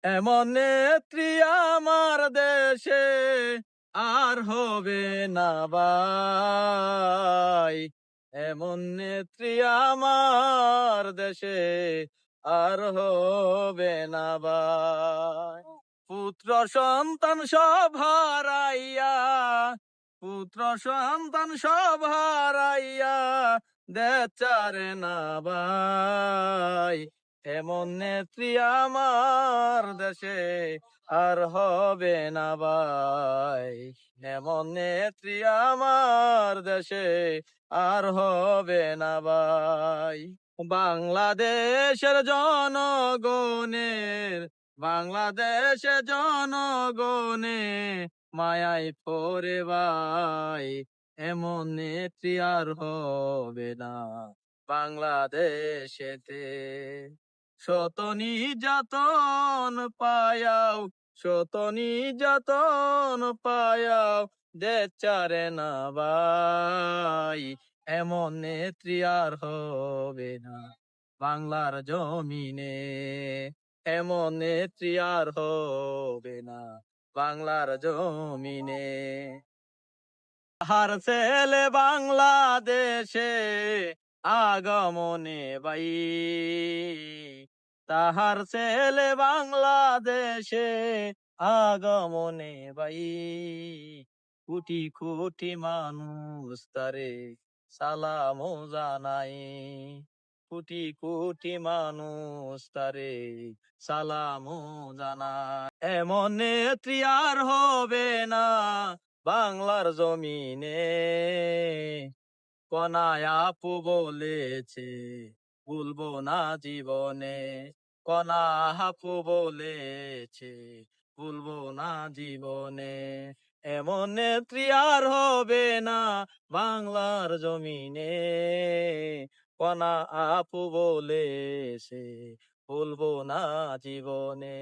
এমন নেত্রী আমার দেশে আর হবে না ভাই। এমন নেত্রী আমার দেশে আর হবে না ভাই। পুত্র সন্তান সব হারাইয়া, পুত্র সন্তান সব হারাইয়া দেচারে না ভাই। এমন নেত্রী আমার দেশে আর হবে না ভাই। এমন নেত্রী আমার দেশে আর হবে না ভাই। বাংলাদেশের জনগণের, বাংলাদেশের জনগণে মায়ায় পড়ে ভাই। এমন নেত্রী আর হবে না বাংলাদেশেতে। শত নির্যাতন পায়াও, শত নির্যাতন পায়াও দেচারে না ভাই। এমন নেত্রী আর হবে না বাংলার জমিনে। এমন নেত্রী আর হবে না বাংলার জমিনে। তাহার ছেলে বাংলাদেশে আগমনে ভাই। তাহার ছেলে বাংলাদেশে আগমনে ভাই। কোটি কোটি মানুষ তারে সালাম জানাই। কোটি কোটি মানুষ তারে সালাম জানাই। এমন নেত্রী আর হবে না বাংলার জমিনে। কনায় আপু বলেছে ভুলবো না জীবনে। কনা আপু বলেছে ভুলবো না জীবনে। এমন নেত্রী আর হবে না বাংলার জমিনে। কনা আপু বলেছে ভুলবো না জীবনে।